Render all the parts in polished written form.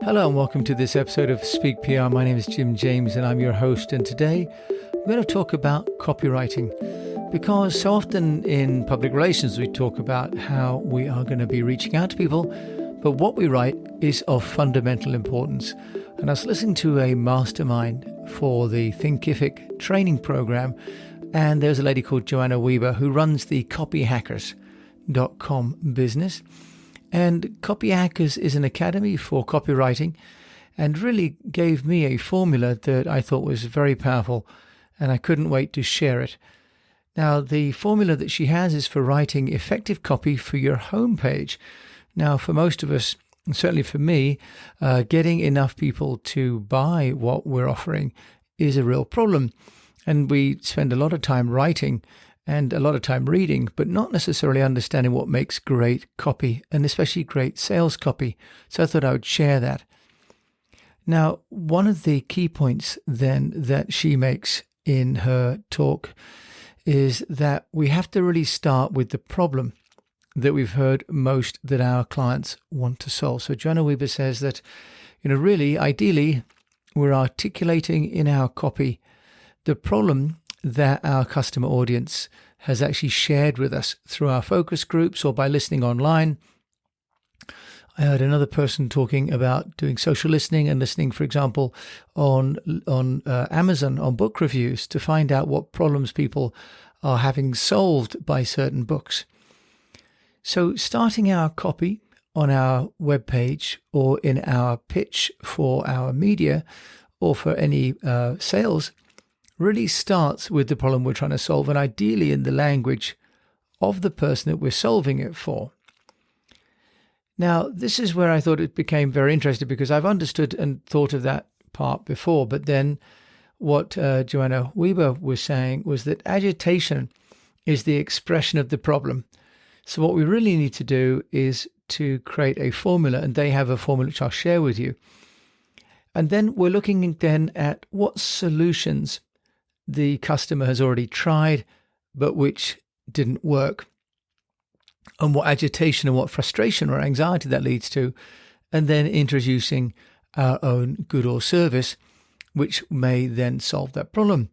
Hello and welcome to this episode of Speak PR. My name is Jim James and I'm your host, and today we're going to talk about copywriting, because so often in public relations we talk about how we are going to be reaching out to people, but what we write is of fundamental importance. And I was listening to a mastermind for the Thinkific training program, and there's a lady called Joanna Weber who runs the copyhackers.com business. And Copy Hackers is an academy for copywriting, and really gave me a formula that I thought was very powerful, and I couldn't wait to share it. Now, the formula that she has is for writing effective copy for your homepage. Now, for most of us, and certainly for me, getting enough people to buy what we're offering is a real problem. And we spend a lot of time writing and a lot of time reading, but not necessarily understanding what makes great copy, and especially great sales copy. So I thought I would share that. Now, one of the key points then that she makes in her talk is that we have to really start with the problem that we've heard most that our clients want to solve. So Joanna Weber says that, really, ideally, we're articulating in our copy the problem that our customer audience has actually shared with us through our focus groups or by listening online. I heard another person talking about doing social listening and listening, for example, on Amazon on book reviews to find out what problems people are having solved by certain books. So starting our copy on our webpage or in our pitch for our media or for any sales really starts with the problem we're trying to solve, and ideally in the language of the person that we're solving it for. Now, this is where I thought it became very interesting, because I've understood and thought of that part before, but then what Joanna Weber was saying was that agitation is the expression of the problem. So what we really need to do is to create a formula, and they have a formula which I'll share with you. And then we're looking then at what solutions the customer has already tried, but which didn't work, and what agitation and what frustration or anxiety that leads to, and then introducing our own good or service, which may then solve that problem.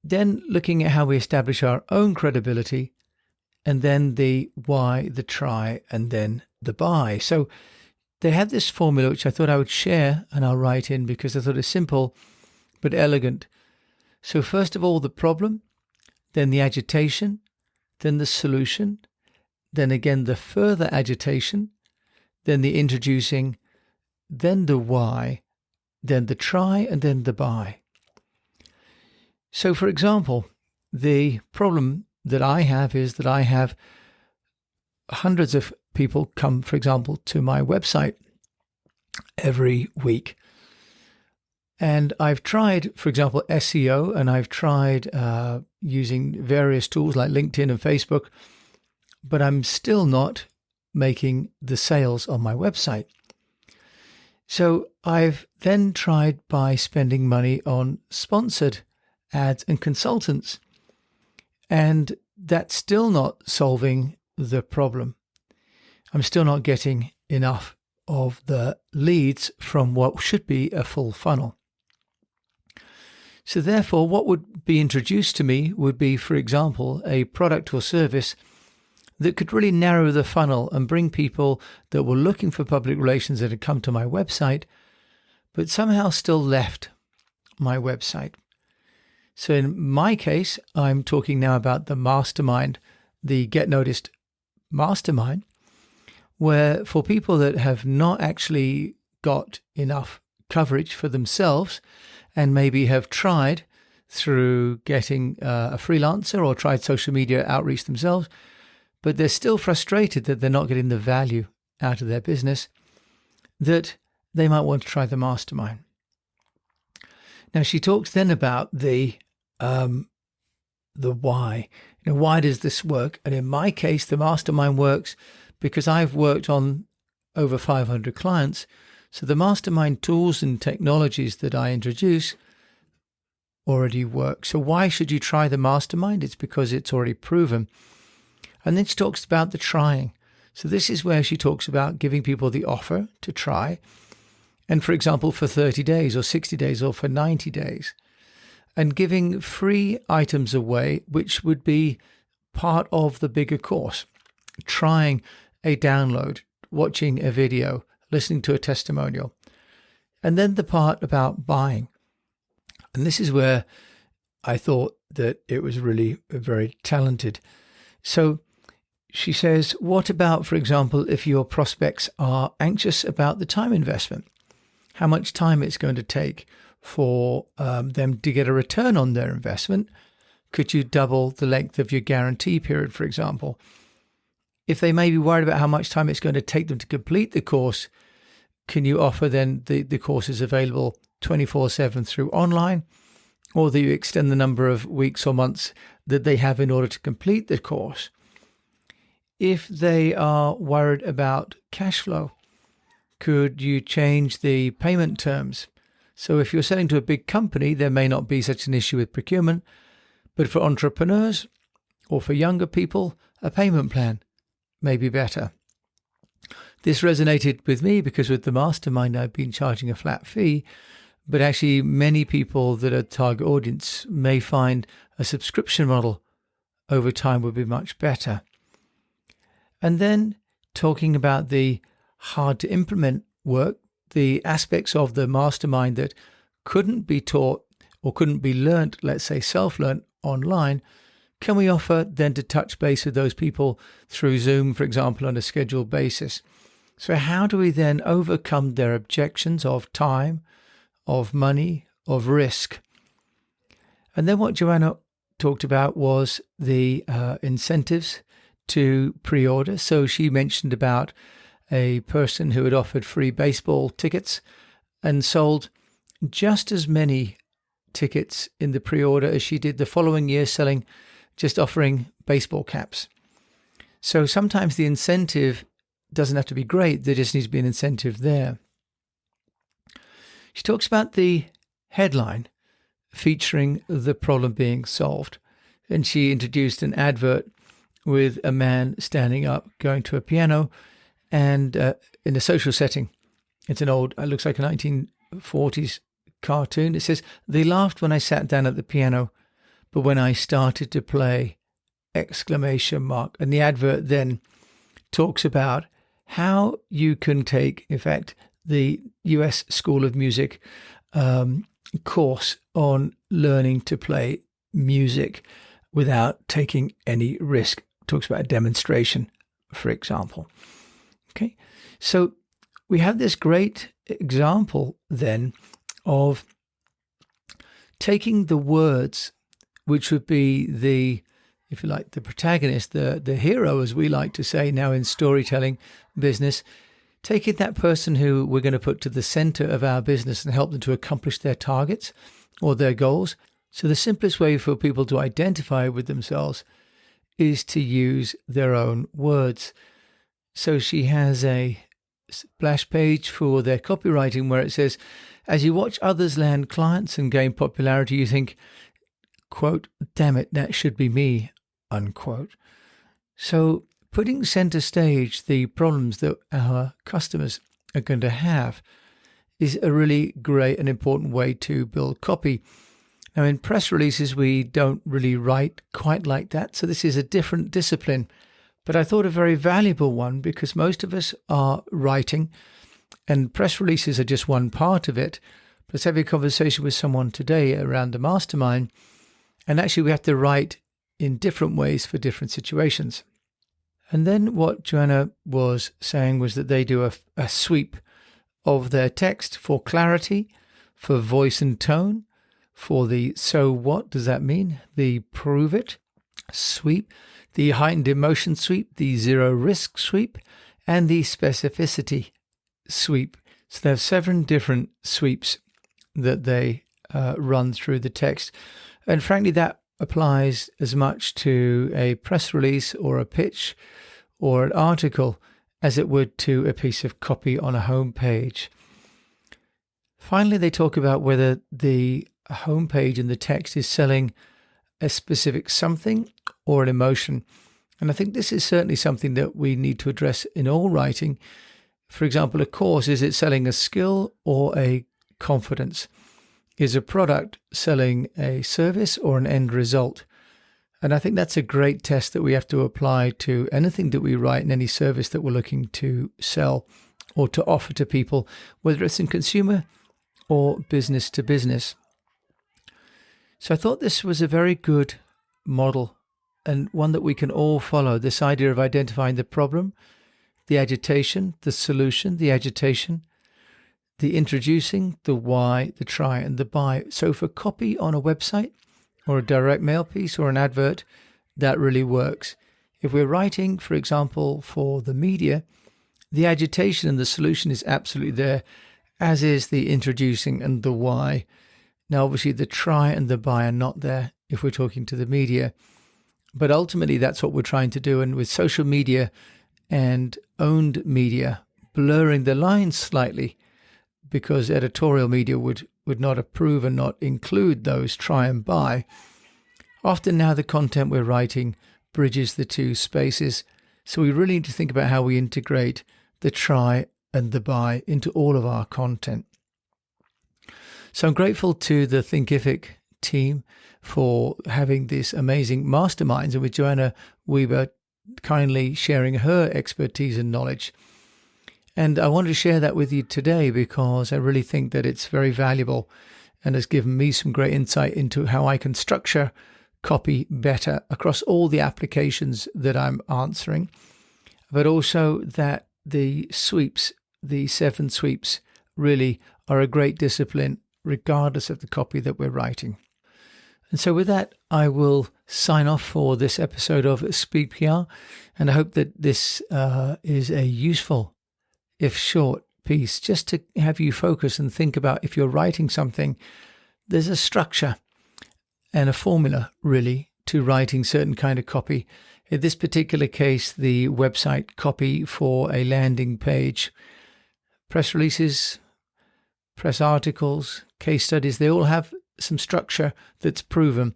Then looking at how we establish our own credibility, and then the why, the try, and then the buy. So they have this formula, which I thought I would share, and I'll write in because I thought it's simple but elegant. So first of all, the problem, then the agitation, then the solution, then again the further agitation, then the introducing, then the why, then the try, and then the buy. So for example, the problem that I have is that I have hundreds of people come, for example, to my website every week. And I've tried, for example, SEO, and I've tried using various tools like LinkedIn and Facebook, but I'm still not making the sales on my website. So I've then tried by spending money on sponsored ads and consultants, and that's still not solving the problem. I'm still not getting enough of the leads from what should be a full funnel. So therefore, what would be introduced to me would be, for example, a product or service that could really narrow the funnel and bring people that were looking for public relations that had come to my website, but somehow still left my website. So in my case, I'm talking now about the mastermind, the Get Noticed mastermind, where for people that have not actually got enough coverage for themselves, and maybe have tried through getting a freelancer or tried social media outreach themselves, but they're still frustrated that they're not getting the value out of their business, that they might want to try the mastermind. Now, she talks then about the why. Why does this work? And in my case, the mastermind works because I've worked on over 500 clients. So the mastermind tools and technologies that I introduce already work. So why should you try the mastermind? It's because it's already proven. And then she talks about the trying. So this is where she talks about giving people the offer to try. and for example, for 30 days or 60 days or for 90 days, and giving free items away, which would be part of the bigger course. Trying a download, watching a video, listening to a testimonial. And then the part about buying. And this is where I thought that it was really very talented. So she says, what about, for example, if your prospects are anxious about the time investment? How much time it's going to take for them to get a return on their investment? Could you double the length of your guarantee period, for example? If they may be worried about how much time it's going to take them to complete the course, can you offer then the course is available 24/7 through online, or that you extend the number of weeks or months that they have in order to complete the course? If they are worried about cash flow, could you change the payment terms? So if you're selling to a big company, there may not be such an issue with procurement, but for entrepreneurs or for younger people, a payment plan may be better. This resonated with me because with the mastermind, I've been charging a flat fee, but actually many people that are target audience may find a subscription model over time would be much better. And then talking about the hard to implement work, the aspects of the mastermind that couldn't be taught or couldn't be learnt, let's say self-learnt online, can we offer then to touch base with those people through Zoom, for example, on a scheduled basis? So how do we then overcome their objections of time, of money, of risk? And then what Joanna talked about was the incentives to pre-order. So she mentioned about a person who had offered free baseball tickets and sold just as many tickets in the pre-order as she did the following year, just offering baseball caps. So sometimes the incentive doesn't have to be great, there just needs to be an incentive there. She talks about the headline featuring the problem being solved. And she introduced an advert with a man standing up, going to a piano, and in a social setting. It's an old, it looks like a 1940s cartoon. It says, "They laughed when I sat down at the piano, but when I started to play, !" And the advert then talks about how you can take, in fact, the US School of Music course on learning to play music without taking any risk. Talks about a demonstration, for example. Okay, so we have this great example then of taking the words, which would be the, if you like, the protagonist, the hero, as we like to say now in storytelling business, taking that person who we're going to put to the center of our business and help them to accomplish their targets or their goals. So the simplest way for people to identify with themselves is to use their own words. So she has a splash page for their copywriting where it says, as you watch others land clients and gain popularity, you think, quote, damn it, that should be me, unquote. So putting center stage the problems that our customers are going to have is a really great and important way to build copy. Now, in press releases, we don't really write quite like that. So this is a different discipline, but I thought a very valuable one because most of us are writing and press releases are just one part of it. Let's have a conversation with someone today around the mastermind. And actually, we have to write in different ways for different situations. And then what Joanna was saying was that they do a sweep of their text for clarity, for voice and tone, for the so what does that mean, the prove it sweep, the heightened emotion sweep, the zero risk sweep, and the specificity sweep. So they have 7 different sweeps that they run through the text. And frankly, that applies as much to a press release or a pitch or an article as it would to a piece of copy on a home page. Finally, they talk about whether the homepage and the text is selling a specific something or an emotion. And I think this is certainly something that we need to address in all writing. For example, a course, is it selling a skill or a confidence? Is a product selling a service or an end result? And I think that's a great test that we have to apply to anything that we write and any service that we're looking to sell or to offer to people, whether it's in consumer or business to business. So I thought this was a very good model and one that we can all follow, this idea of identifying the problem, the agitation, the solution, the agitation, the introducing, the why, the try, and the buy. So for copy on a website or a direct mail piece or an advert, that really works. If we're writing, for example, for the media, the agitation and the solution is absolutely there, as is the introducing and the why. Now, obviously, the try and the buy are not there if we're talking to the media. But ultimately, that's what we're trying to do. And with social media and owned media blurring the lines slightly, because editorial media would not approve and not include those try and buy, often now the content we're writing bridges the two spaces. So we really need to think about how we integrate the try and the buy into all of our content. So I'm grateful to the Thinkific team for having these amazing masterminds, and with Joanna Weber kindly sharing her expertise and knowledge. And I wanted to share that with you today because I really think that it's very valuable and has given me some great insight into how I can structure copy better across all the applications that I'm answering, but also that the sweeps, the 7 sweeps, really are a great discipline regardless of the copy that we're writing. And so with that, I will sign off for this episode of Speak PR, and I hope that this is a useful, if short, piece just to have you focus and think about, if you're writing something, there's a structure and a formula really to writing certain kind of copy. In this particular case, the website copy for a landing page, press releases, press articles, case studies, they all have some structure that's proven.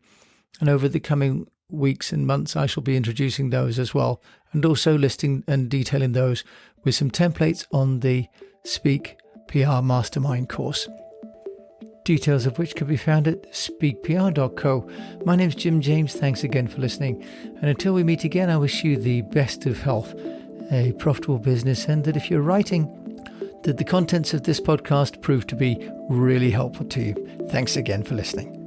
And over the coming weeks and months, I shall be introducing those as well, and also listing and detailing those with some templates on the Speak PR Mastermind course, details of which can be found at speakpr.co. My name's Jim James. Thanks again for listening. And until we meet again, I wish you the best of health, a profitable business, and that if you're writing, that the contents of this podcast prove to be really helpful to you. Thanks again for listening.